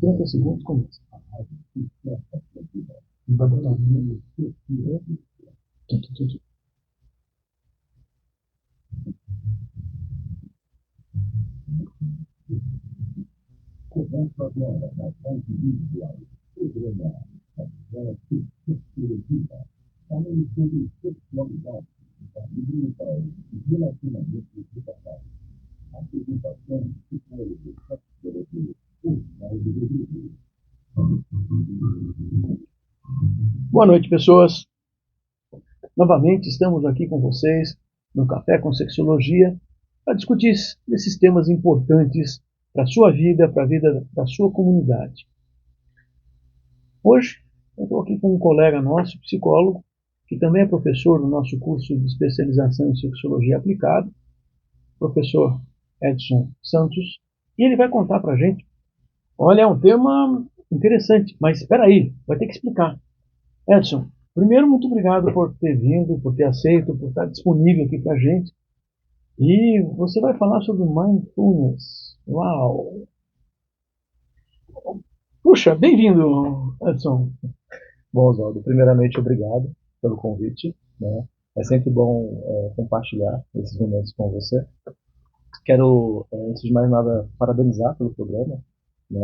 30 segundos começa. Vai botar o número. Começa agora na parte visual. Programa Agora Psicologia. Falando sobre sexualidade, saúde mental e relacionamentos de casal. Apresentação psicólogo, psicologia, Oswaldo Rodrigues. Boa noite, pessoas. Novamente estamos aqui com vocês no Café com Sexologia para discutir esses temas importantes para a sua vida, para a vida da sua comunidade. Hoje eu estou aqui com um colega nosso, psicólogo, que também é professor no nosso curso de especialização em Sexologia Aplicada, professor Edson Santos, e ele vai contar para a gente. Olha, é um tema interessante, mas espera aí, vai ter que explicar. Edson, primeiro, muito obrigado por ter vindo, por ter aceito, por estar disponível aqui para a gente. E você vai falar sobre mindfulness. Uau! Puxa, bem-vindo, Edson. Bom, Oswaldo, primeiramente, obrigado pelo convite, né? É sempre bom compartilhar esses momentos com você. Quero, antes de mais nada, parabenizar pelo programa, né?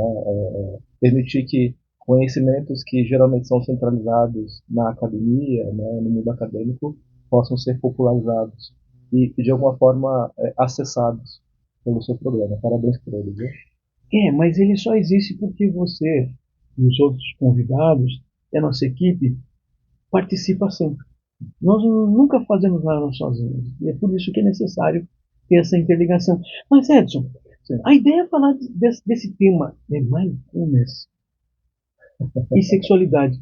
Permitir que conhecimentos que geralmente são centralizados na academia, né, no mundo acadêmico, possam ser popularizados e de alguma forma, acessados pelo seu programa. Parabéns por ele, viu? Mas ele só existe porque você e os outros convidados e a nossa equipe participa sempre. Nós nunca fazemos nada sozinhos. E é por isso que é necessário ter essa interligação. Mas, Edson, a ideia é falar desse tema de mindfulness e sexualidade.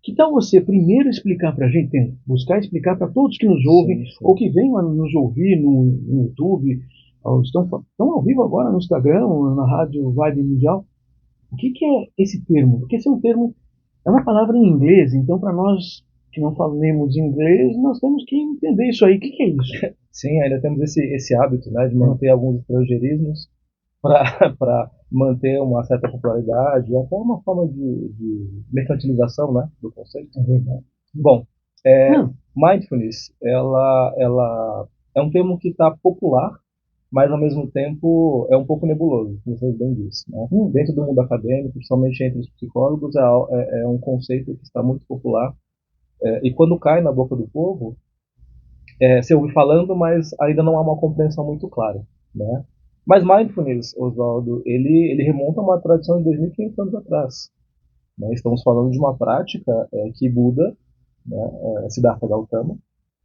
Que tal você primeiro explicar para a gente, buscar explicar para todos que nos ouvem, Sim. ou que venham a nos ouvir no YouTube, ou estão ao vivo agora no Instagram, ou na Rádio Vibe Mundial, o que é esse termo? Porque esse é um termo, é uma palavra em inglês, então para nós que não falamos inglês, nós temos que entender isso aí. O que é isso? Sim, ainda temos esse hábito, né, de manter alguns estrangeirismos para manter uma certa popularidade, até uma forma de mercantilização, né, do conceito. É verdade. Bom, mindfulness, ela é um termo que está popular, mas ao mesmo tempo é um pouco nebuloso, como você bem disse, né? Dentro do mundo acadêmico, principalmente entre os psicólogos, é um conceito que está muito popular, e quando cai na boca do povo, se ouve falando, mas ainda não há uma compreensão muito clara, né? Mas mindfulness, Oswaldo, ele remonta a uma tradição de 2.500 anos atrás, né? Estamos falando de uma prática que Buda, né, Siddhartha Gautama,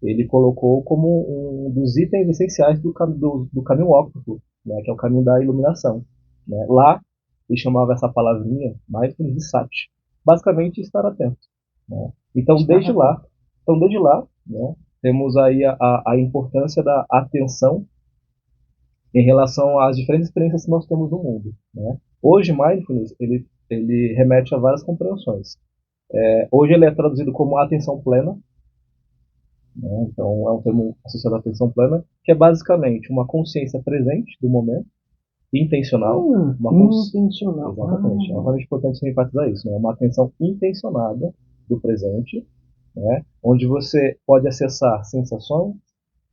ele colocou como um dos itens essenciais do caminho óptico, né, que é o caminho da iluminação. Né? Lá, ele chamava essa palavrinha mindfulness de sati, basicamente estar atento. Né? Desde lá, né, temos aí a importância da atenção em relação às diferentes experiências que nós temos no mundo. Né? Hoje, mindfulness ele remete a várias compreensões. Hoje ele é traduzido como atenção plena, né? Então é um termo associado à atenção plena, que é basicamente uma consciência presente do momento, intencional. Intencional. Exatamente. É realmente importante você enfatizar isso. Né? Uma atenção intencionada do presente, né? Onde você pode acessar sensações,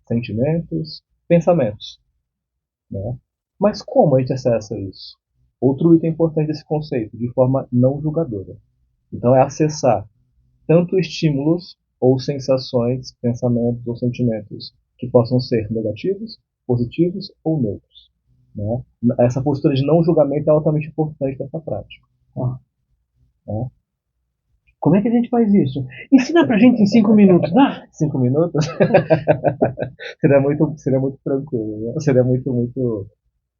sentimentos, pensamentos. Né? Mas como a gente acessa isso? Outro item importante desse conceito, de forma não julgadora. Então é acessar tanto estímulos ou sensações, pensamentos ou sentimentos que possam ser negativos, positivos ou neutros. Né? Essa postura de não julgamento é altamente importante nessa prática. Né? Como é que a gente faz isso? Ensina pra gente em 5 minutos, dá? 5 minutos? seria muito tranquilo, né? Seria muito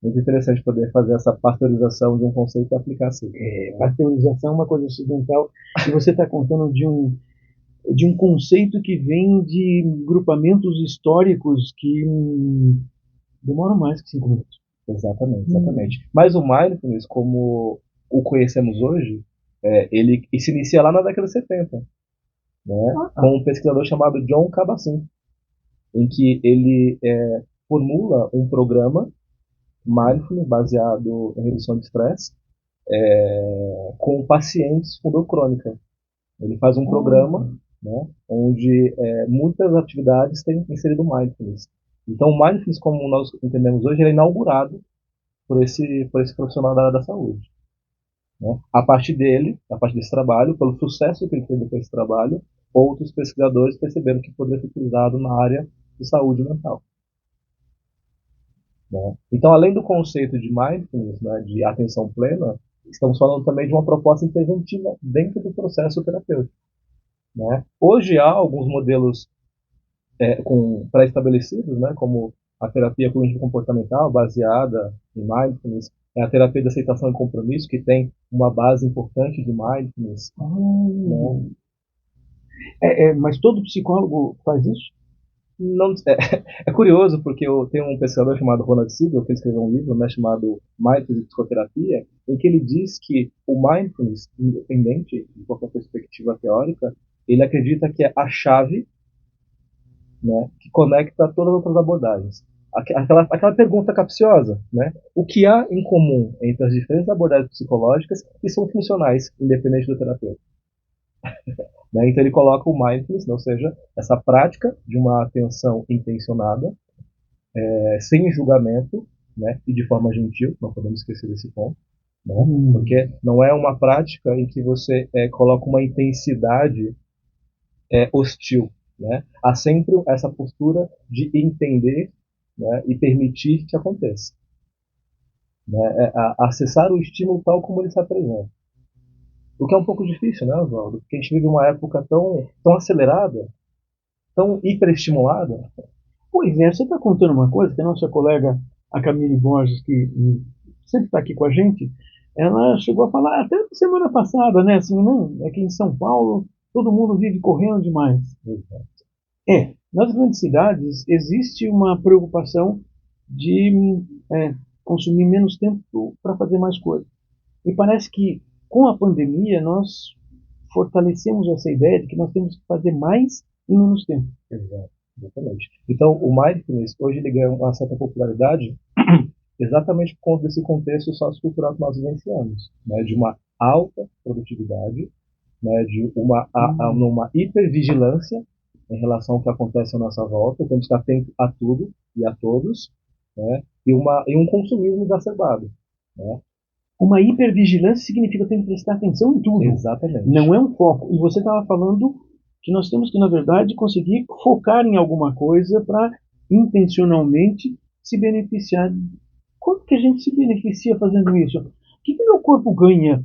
interessante poder fazer essa pasteurização de um conceito e aplicar assim. Pasteurização é uma coisa ocidental e você está contando de um conceito que vem de grupamentos históricos que demoram mais que 5 minutos. Exatamente. Mas o mindfulness, como o conhecemos hoje, ele se inicia lá na década de 70, né, com um pesquisador chamado John Kabat-Zinn, em que ele formula um programa mindfulness baseado em redução de estresse com pacientes com dor crônica. Ele faz um programa, né, onde muitas atividades têm inserido mindfulness. Então, o mindfulness, como nós entendemos hoje, ele é inaugurado por esse profissional da área da saúde. Né? A partir desse trabalho, pelo sucesso que ele teve com esse trabalho, outros pesquisadores perceberam que poderia ser utilizado na área de saúde mental. Né? Então, além do conceito de mindfulness, né, de atenção plena, estamos falando também de uma proposta interventiva dentro do processo terapêutico. Né? Hoje há alguns modelos pré-estabelecidos, né, como a terapia cognitivo-comportamental baseada em mindfulness, a terapia de aceitação e compromisso, que tem uma base importante de mindfulness. Né? Mas todo psicólogo faz isso? Não, é curioso, porque eu tenho um pesquisador chamado Ronald Siegel, que ele escreveu um livro, né, chamado Mindfulness e Psicoterapia, em que ele diz que o mindfulness, independente de qualquer perspectiva teórica, ele acredita que é a chave, né, que conecta todas as outras abordagens. Aquela pergunta capciosa, né? O que há em comum entre as diferentes abordagens psicológicas que são funcionais, independente do terapeuta? Né? Então ele coloca o mindfulness, ou seja, essa prática de uma atenção intencionada, sem julgamento, né? E de forma gentil, não podemos esquecer desse ponto, né? Porque não é uma prática em que você coloca uma intensidade hostil. Né? Há sempre essa postura de entender, né, e permitir que aconteça. Né? Acessar o estímulo tal como ele se apresenta. O que é um pouco difícil, né, Oswaldo? Porque a gente vive uma época tão acelerada, tão hiperestimulada. Pois é, você está contando uma coisa que a nossa colega, a Camille Borges, que sempre está aqui com a gente, ela chegou a falar até semana passada, né? Assim, não, é que em São Paulo todo mundo vive correndo demais. Nas grandes cidades existe uma preocupação de consumir menos tempo para fazer mais coisas. E parece que com a pandemia nós fortalecemos essa ideia de que nós temos que fazer mais em menos tempo. Exatamente. Então, o mindfulness hoje ele ganha uma certa popularidade exatamente por conta desse contexto sociocultural que nós vivenciamos, né, de uma alta produtividade, né, de uma hipervigilância em relação ao que acontece à nossa volta, temos que estar atento a tudo e a todos, né, e um consumismo exacerbado. Né. Uma hipervigilância significa que tem que prestar atenção em tudo. Exatamente. Não é um foco. E você estava falando que nós temos que, na verdade, conseguir focar em alguma coisa para intencionalmente se beneficiar. Como que a gente se beneficia fazendo isso? O que meu corpo ganha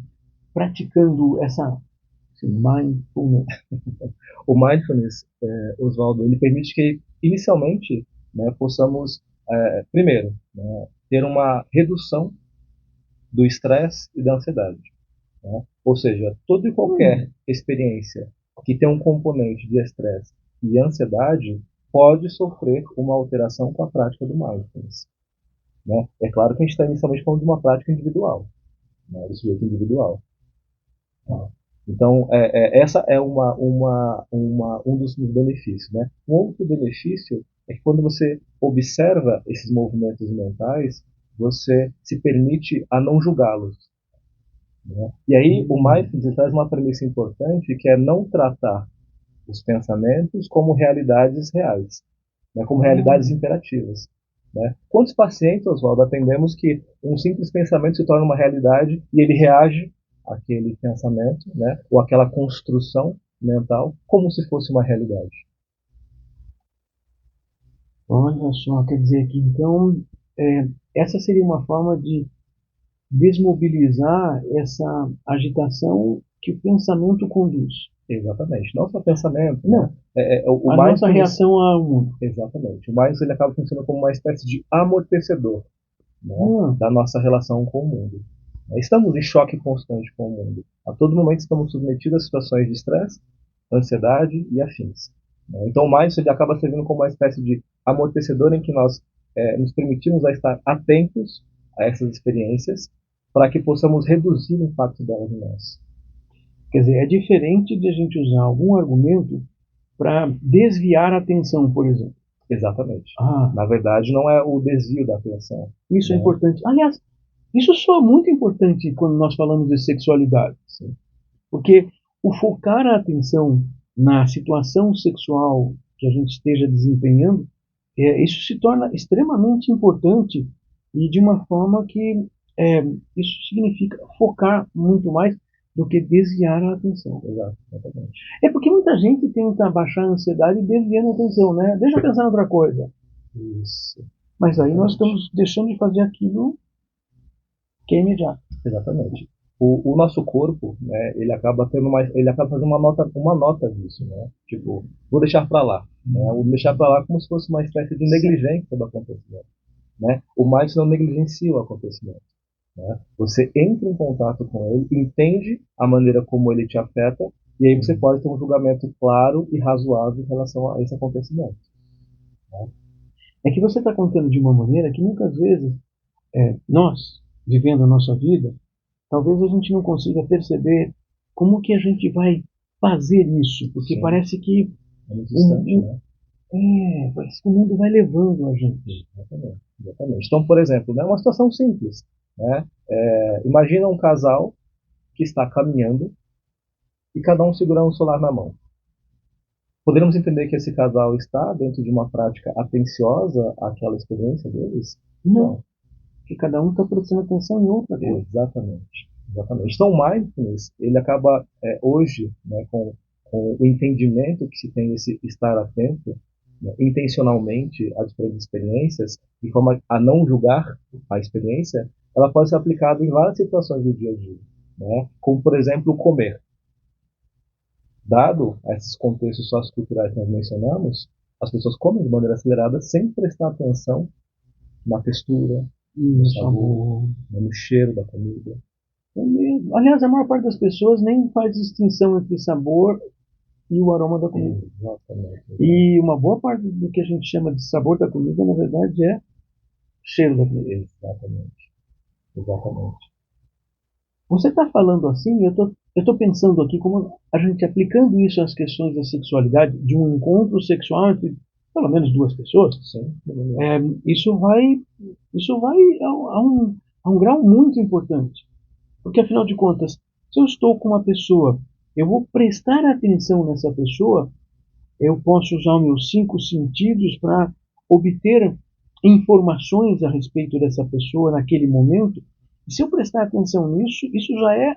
praticando esse mindfulness? O mindfulness, Oswaldo, ele permite que, inicialmente, né, possamos, primeiro, né, ter uma redução do estresse e da ansiedade. Né? Ou seja, toda e qualquer experiência que tem um componente de estresse e ansiedade pode sofrer uma alteração com a prática do mindfulness. Né? É claro que a gente está inicialmente falando de uma prática individual, né, do sujeito individual. Tá? Então, essa é um dos benefícios. Né? Um outro benefício é que quando você observa esses movimentos mentais, você se permite a não julgá-los. Né? E aí o mindfulness traz uma premissa importante, que é não tratar os pensamentos como realidades reais, né? Como realidades imperativas. Né? Quantos pacientes, Oswaldo, atendemos que um simples pensamento se torna uma realidade e ele reage àquele pensamento, né? Ou àquela construção mental como se fosse uma realidade? Olha só, quer dizer que então essa seria uma forma de desmobilizar essa agitação que o pensamento conduz. Exatamente. Não só pensamento. Não. Né? A nossa reação ao mundo. Exatamente. O mindfulness ele acaba funcionando como uma espécie de amortecedor, né, da nossa relação com o mundo. Estamos em choque constante com o mundo. A todo momento estamos submetidos a situações de estresse, ansiedade e afins. Então o mindfulness ele acaba servindo como uma espécie de amortecedor em que nós nos permitimos a estar atentos a essas experiências para que possamos reduzir o impacto delas em nós. Quer dizer, é diferente de a gente usar algum argumento para desviar a atenção, por exemplo. Exatamente. Ah, Na verdade, não é o desvio da atenção, isso é né? importante. Aliás, isso soa muito importante quando nós falamos de sexualidade, Sim, porque o focar a atenção na situação sexual que a gente esteja desempenhando, isso se torna extremamente importante e de uma forma que é, isso significa focar muito mais do que desviar a atenção. exatamente. É porque muita gente tenta baixar a ansiedade desviando a atenção, né? Deixa eu pensar em outra coisa. Isso, Mas aí nós exatamente. estamos deixando de fazer aquilo que é imediato. Exatamente. O nosso corpo, né, ele acaba tendo mais, ele acaba fazendo uma nota disso, né? Tipo, vou deixar para lá, né? Vou deixar para lá como se fosse uma espécie de negligência do acontecimento, né? O mais não negligencia o acontecimento, né? Você entra em contato com ele, entende a maneira como ele te afeta e aí você pode ter um julgamento claro e razoável em relação a esse acontecimento. É que você está contando de uma maneira que muitas vezes nós, vivendo a nossa vida, talvez a gente não consiga perceber como que a gente vai fazer isso, porque Sim, é muito distante, né? parece que o mundo vai levando a gente. Exatamente, exatamente. Então, por exemplo, né, uma situação simples, né? Imagina um casal que está caminhando e cada um segurando um celular na mão. Poderíamos entender que esse casal está dentro de uma prática atenciosa àquela experiência deles? Não, Não. porque cada um está prestando atenção em outra coisa. Exatamente. Exatamente. Então, o mindfulness, ele acaba, hoje, né, com o entendimento que se tem esse estar atento, né, intencionalmente às diferentes experiências, de forma a não julgar a experiência, ela pode ser aplicada em várias situações do dia a dia, né? Como, por exemplo, comer. Dado esses contextos socioculturais que nós mencionamos, as pessoas comem de maneira acelerada sem prestar atenção na textura, no No sabor, sabor. né, no cheiro da comida. É mesmo. Aliás, a maior parte das pessoas nem faz distinção entre sabor e o aroma da comida. Exatamente. E uma boa parte do que a gente chama de sabor da comida, na verdade, é cheiro da comida. Exatamente. Exatamente. Você está falando assim, eu tô pensando aqui como a gente aplicando isso às questões da sexualidade, de um encontro sexual entre pelo menos duas pessoas, Sim. é, isso vai, isso vai a um grau muito importante. Porque, afinal de contas, se eu estou com uma pessoa, eu vou prestar atenção nessa pessoa, eu posso usar os meus cinco sentidos para obter informações a respeito dessa pessoa naquele momento. E se eu prestar atenção nisso, isso já é,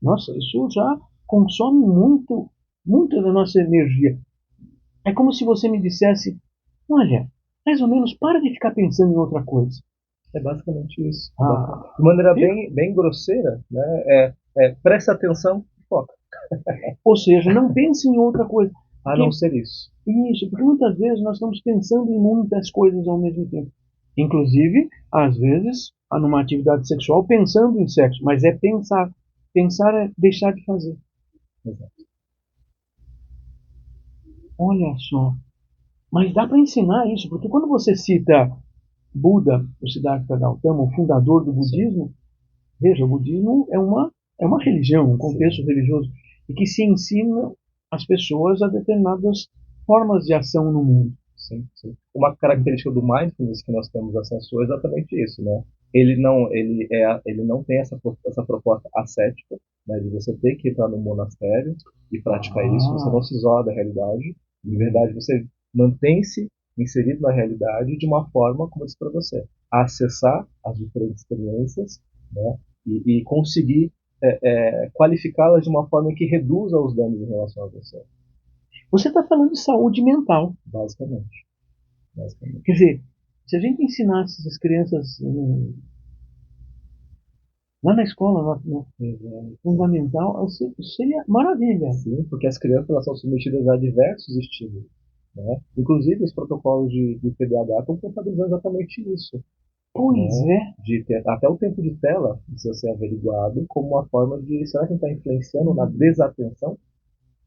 nossa, isso já consome muito, muito da nossa energia. É como se você me dissesse, olha, mais ou menos para de ficar pensando em outra coisa. É basicamente isso. Ah, De maneira viu? bem grosseira, né? Presta atenção e foca. Ou seja, não pense em outra coisa. A não Porque ser isso. isso, porque muitas vezes nós estamos pensando em muitas coisas ao mesmo tempo. Inclusive, às vezes, há numa atividade sexual pensando em sexo, mas é pensar. Pensar é deixar de fazer. Exato. Olha só. Mas dá para ensinar isso, porque quando você cita Buda, o Siddhartha Gautama, o fundador do Sim. budismo, veja, o budismo é uma religião, um contexto Sim. religioso, e que se ensina as pessoas a determinadas formas de ação no mundo. Sim, sim. Uma característica do mindfulness que nós temos acesso é exatamente isso, né? Ele não tem essa proposta ascética, né, de você ter que entrar no monastério e praticar isso. Você Ah, não se isola da realidade. De verdade, você mantém-se inserido na realidade de uma forma, como eu disse para você, a acessar as diferentes experiências, né? E conseguir qualificá-las de uma forma que reduza os danos em relação a você, você está falando de saúde mental. basicamente. Basicamente. Quer dizer, se a gente ensinasse as crianças lá na escola, no Exato. fundamental, isso seria maravilha. Sim, porque as crianças elas são submetidas a diversos estímulos, né? Inclusive, os protocolos de TDAH estão contabilizando exatamente isso, Pois né? é. Até o tempo de tela precisa ser averiguado como uma forma de, será que não está influenciando na desatenção,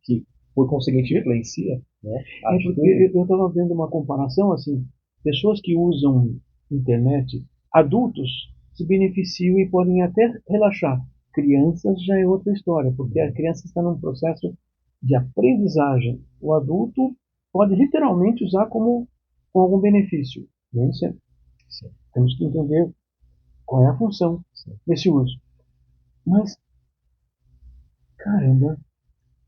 que por conseguinte influencia, né, a É porque atitude? eu estava vendo uma comparação assim, pessoas que usam internet, adultos se beneficiam e podem até relaxar. Crianças já é outra história, porque a criança está num processo de aprendizagem. O adulto pode literalmente usar como com algum benefício. Nem sempre. Sim. Temos que entender qual é a função desse uso. Mas, caramba,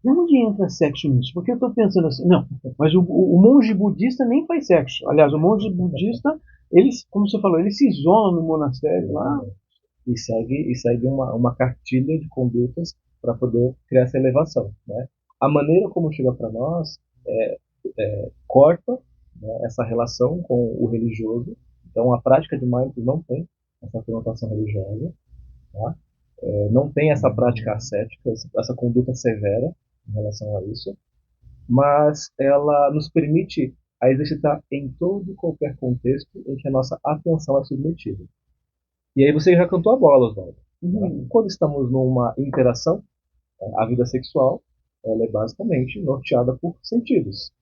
e onde entra sexo nisso? Porque eu estou pensando assim, não, mas o monge budista nem faz sexo. Aliás, o monge budista, eles, como você falou, ele se isola no monastério lá. E segue uma cartilha de condutas para poder criar essa elevação, né? A maneira como chega para nós corta, né, essa relação com o religioso. Então, a prática de mindfulness não tem essa conotação religiosa, tá? Não tem essa prática ascética, essa conduta severa em relação a isso, mas ela nos permite a exercitar em todo e qualquer contexto em que a nossa atenção é submetida. E aí você já cantou a bola, Oswaldo. Quando estamos numa interação, a vida sexual ela é basicamente norteada por sentidos.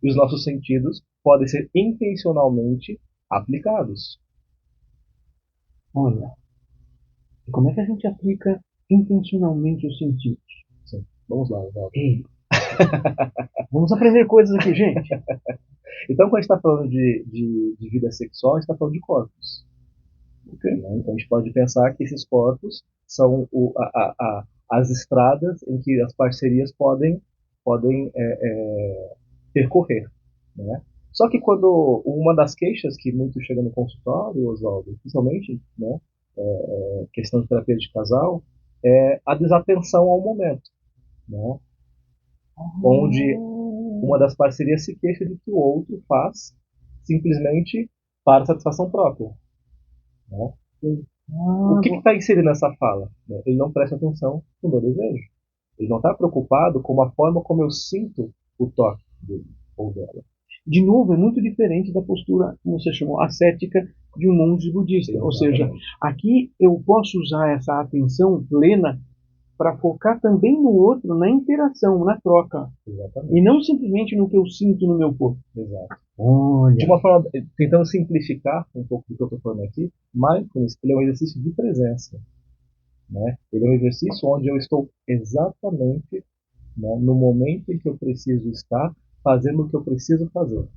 E os nossos sentidos podem ser intencionalmente aplicados. Olha, e como é que a gente aplica intencionalmente os sentidos? Sim. Vamos lá, Oswaldo. Ei, vamos aprender coisas aqui, gente. Então, quando a gente está falando de vida sexual, a gente está falando de corpos. Okay? Então, a gente pode pensar que esses corpos são as estradas em que as parcerias podem percorrer. Né? Só que quando uma das queixas que muito chega no consultório, Oswaldo, principalmente, né, questão de terapia de casal, é a desatenção ao momento. Né? Onde uma das parcerias se queixa de que o outro faz simplesmente para satisfação própria. Né? O que está inserido nessa fala? Ele não presta atenção no meu desejo. Ele não está preocupado com a forma como eu sinto o toque dele ou dela. De novo, é muito diferente da postura, como você chamou, ascética de um monge budista. Exatamente. Ou seja, aqui eu posso usar essa atenção plena para focar também no outro, na interação, na troca. Exatamente. E não simplesmente no que eu sinto no meu corpo. Exato. Olha. De uma forma, tentando simplificar um pouco do que eu estou falando aqui, mindfulness ele é um exercício de presença. Né? Ele é um exercício onde eu estou exatamente, né, no momento em que eu preciso estar, fazendo o que eu preciso fazer.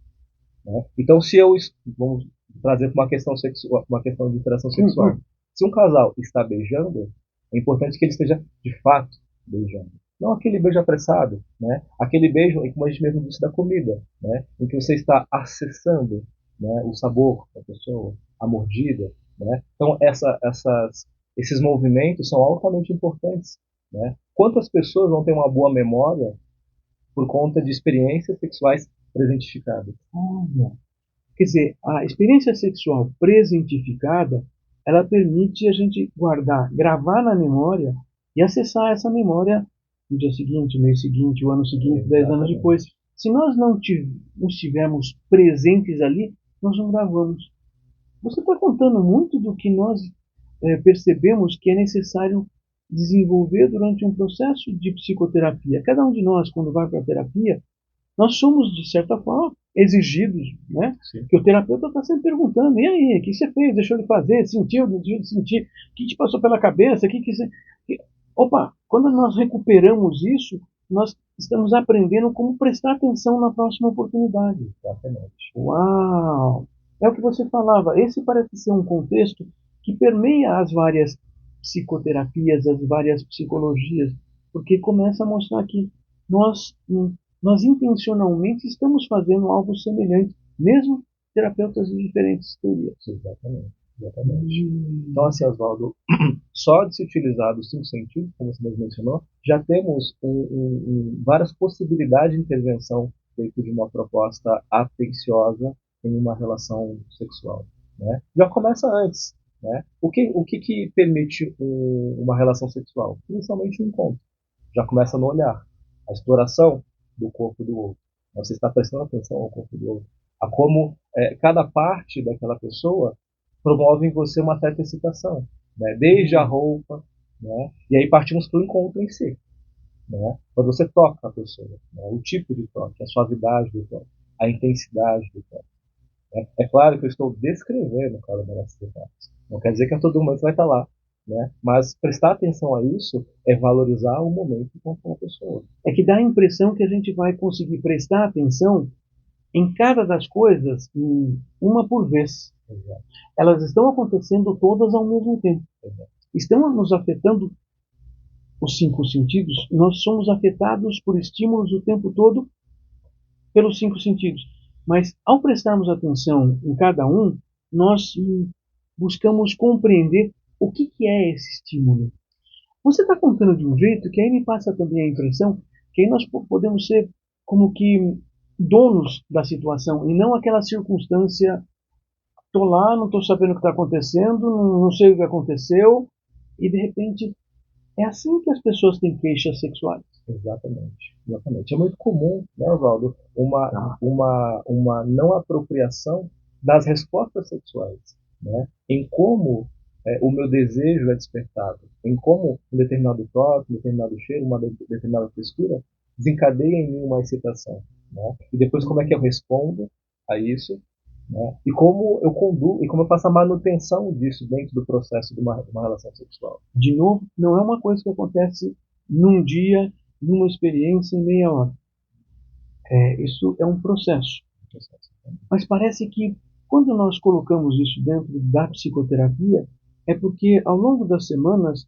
Né? Então, se eu vamos trazer uma questão sexual, uma questão de interação sexual, se um casal está beijando, é importante que ele esteja de fato beijando, não aquele beijo apressado, né? Aquele beijo, como a gente mesmo disse da comida, né? Em que você está acessando, né, o sabor da pessoa, a mordida, né? Então esses movimentos são altamente importantes, né? Quantas pessoas não têm uma boa memória por conta de experiências sexuais presentificadas? Olha. Quer dizer, a experiência sexual presentificada, ela permite a gente guardar, gravar na memória e acessar essa memória no dia seguinte, no mês seguinte, o ano seguinte, 10 anos depois. Se nós não estivermos presentes ali, nós não gravamos. Você está contando muito do que nós percebemos que é necessário desenvolver durante um processo de psicoterapia. Cada um de nós, quando vai para a terapia, nós somos, de certa forma, exigidos, né? Sim. Que o terapeuta está sempre perguntando, e aí, o que você fez, deixou de fazer, sentiu, não deixou de sentir, o que te passou pela cabeça, Opa, quando nós recuperamos isso, nós estamos aprendendo como prestar atenção na próxima oportunidade. Exatamente. Uau! É o que você falava, esse parece ser um contexto que permeia as várias psicoterapias, as várias psicologias, porque começa a mostrar que nós intencionalmente estamos fazendo algo semelhante, mesmo terapeutas de diferentes teorias. Exatamente. Então, assim, Oswaldo, só de se utilizar os 5 sentidos, como você mesmo mencionou, já temos várias possibilidades de intervenção dentro de uma proposta atenciosa em uma relação sexual. Né? Já começa antes. Né? O que permite uma relação sexual? Principalmente o encontro. Já começa no olhar. A exploração do corpo do outro. Você está prestando atenção ao corpo do outro. A como cada parte daquela pessoa promove em você uma certa excitação. Né? Desde a roupa, né? E aí partimos para o encontro em si. Né? Quando você toca a pessoa, né? O tipo de toque, a suavidade do toque, a intensidade do toque. É claro que eu estou descrevendo cada uma dessas etapas. Não quer dizer que a todo momento você vai estar lá. Né? Mas prestar atenção a isso é valorizar o momento com a pessoa. É que dá a impressão que a gente vai conseguir prestar atenção Encare cada das coisas uma por vez. Exato. Elas estão acontecendo todas ao mesmo tempo. Exato. Estão nos afetando os cinco sentidos. Nós somos afetados por estímulos o tempo todo pelos cinco sentidos. Mas ao prestarmos atenção em cada um, nós buscamos compreender o que é esse estímulo. Você está contando de um jeito que aí me passa também a impressão que aí nós podemos ser como que donos da situação e não aquela circunstância. Estou lá, não estou sabendo o que está acontecendo, não sei o que aconteceu e de repente é assim que as pessoas têm queixas sexuais. Exatamente, exatamente. É muito comum, né, Oswaldo, uma não apropriação das respostas sexuais, né, em como o meu desejo é despertado, em como um determinado toque, um determinado cheiro, uma determinada textura desencadeia em mim uma excitação, né, e depois como é que eu respondo a isso, né, e como eu conduzo, e como eu faço a manutenção disso dentro do processo de uma relação sexual. De novo, não é uma coisa que acontece num dia, numa experiência em meia hora. Isso é um processo. Mas parece que quando nós colocamos isso dentro da psicoterapia, é porque ao longo das semanas,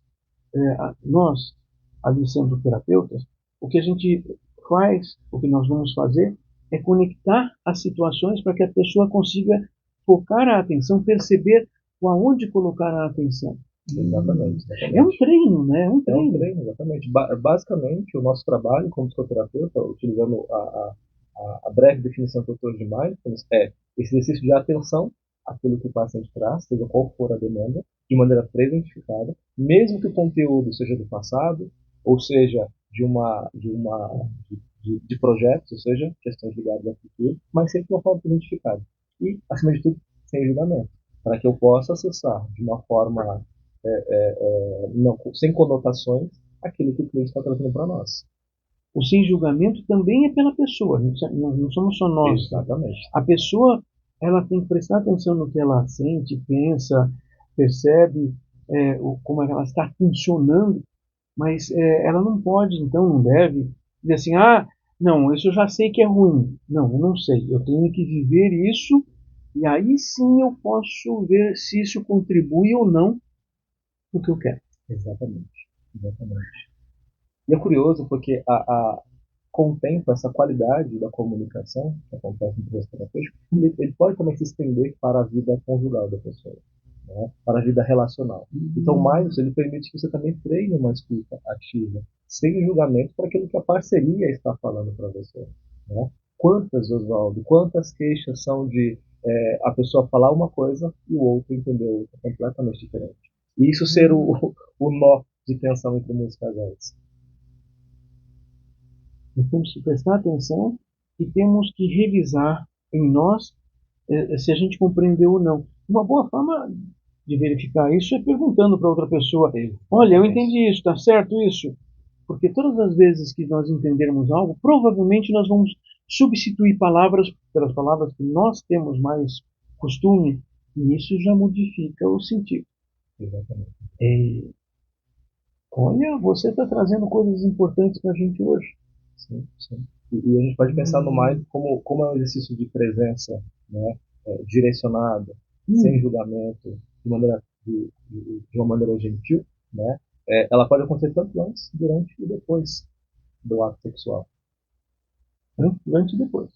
nós, ali sendo terapeutas, o que a gente faz, o que nós vamos fazer, é conectar as situações para que a pessoa consiga focar a atenção, perceber aonde colocar a atenção. Exatamente, exatamente. É um treino, né? É um treino. É um treino, exatamente. Basicamente, o nosso trabalho como psicoterapeuta, utilizando a breve definição que eu trouxe de mindfulness, é esse exercício de atenção àquilo que o paciente traz, seja qual for a demanda, de maneira pré-identificada, mesmo que o conteúdo seja do passado, ou seja, de projetos, ou seja, questões ligadas ao futuro, mas sempre de uma forma identificada. E, acima de tudo, sem julgamento, para que eu possa acessar de uma forma não, sem conotações aquilo que o cliente está trazendo para nós. O sem julgamento também é pela pessoa, não somos só nós. Exatamente. A pessoa ela tem que prestar atenção no que ela sente, pensa, percebe, como ela está funcionando, mas ela não pode, então não deve dizer assim, não, isso eu já sei que é ruim. Não, eu não sei, eu tenho que viver isso e aí sim eu posso ver se isso contribui ou não para o que eu quero. Exatamente, exatamente. E é curioso porque com o tempo, essa qualidade da comunicação que acontece no processo terapêutico, ele pode também se estender para a vida conjugal da pessoa, né? Para a vida relacional. Então, mais ele permite que você também treine uma escuta ativa, sem julgamento para aquilo que a parceria está falando para você, né? Oswaldo, quantas queixas são de a pessoa falar uma coisa e o outro entender outra completamente diferente. E isso ser o nó de tensão entre muitos casais. Nós temos que prestar atenção e temos que revisar em nós se a gente compreendeu ou não. Uma boa forma de verificar isso é perguntando para outra pessoa: olha, eu entendi isso, está certo isso? Porque todas as vezes que nós entendermos algo, provavelmente nós vamos substituir palavras pelas palavras que nós temos mais costume, e isso já modifica o sentido. Exatamente. Olha, você está trazendo coisas importantes para a gente hoje. Sim, sim. E a gente pode pensar no mais como é um exercício de presença, né, direcionada, sem julgamento, de uma maneira gentil, né, ela pode acontecer tanto antes, durante e depois do ato sexual. Antes e depois.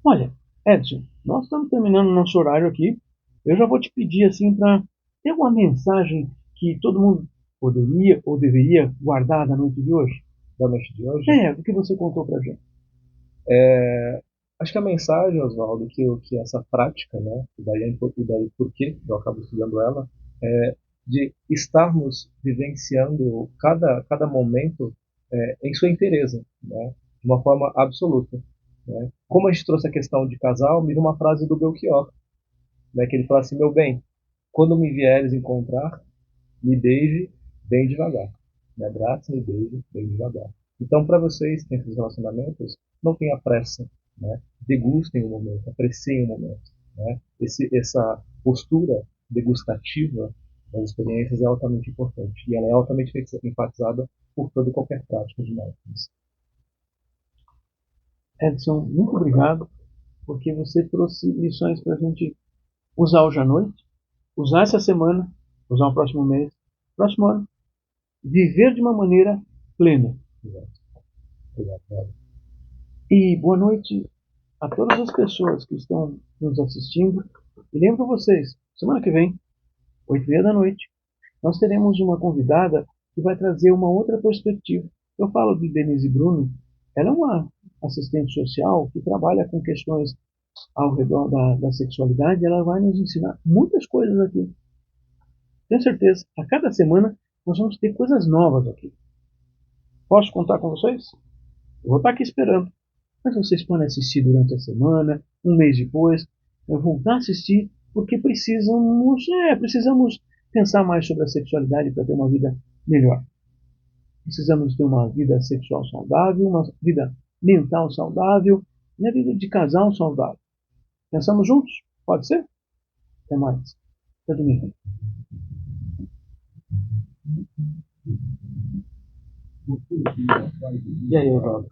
Olha, Edson, nós estamos terminando o nosso horário aqui. Eu já vou te pedir assim para ter uma mensagem que todo mundo poderia ou deveria guardar da noite de hoje. Da noite de hoje? O que você contou para a gente. Acho que a mensagem, Oswaldo, que essa prática, né, e daí por que eu acabo estudando ela, é de estarmos vivenciando cada momento em sua inteireza, né, de uma forma absoluta. Né? Como a gente trouxe a questão de casal, me veio uma frase do Belchior, né, que ele fala assim: meu bem, quando me vieres encontrar, me beije bem devagar. Me abrace, me beije bem devagar. Então, para vocês que têm esses relacionamentos, não tenha pressa, né? Degustem o momento, apreciem o momento, né? Essa postura degustativa das experiências é altamente importante e ela é altamente enfatizada por toda e qualquer prática de mindfulness. Edson, muito obrigado. porque você trouxe lições para a gente usar hoje à noite, usar essa semana, usar o próximo mês, próximo ano, viver de uma maneira plena. Obrigado. E boa noite a todas as pessoas que estão nos assistindo. E lembro vocês, semana que vem, 8h30 da noite, nós teremos uma convidada que vai trazer uma outra perspectiva. Eu falo de Denise Bruno, ela é uma assistente social que trabalha com questões ao redor da sexualidade. Ela vai nos ensinar muitas coisas aqui. Tenho certeza, a cada semana nós vamos ter coisas novas aqui. Posso contar com vocês? Eu vou estar aqui esperando. Mas vocês podem assistir durante a semana, um mês depois, voltar a assistir, porque precisamos pensar mais sobre a sexualidade para ter uma vida melhor. Precisamos ter uma vida sexual saudável, uma vida mental saudável, e a vida de casal saudável. Pensamos juntos? Pode ser? Até mais. Até domingo. E aí, Oswaldo?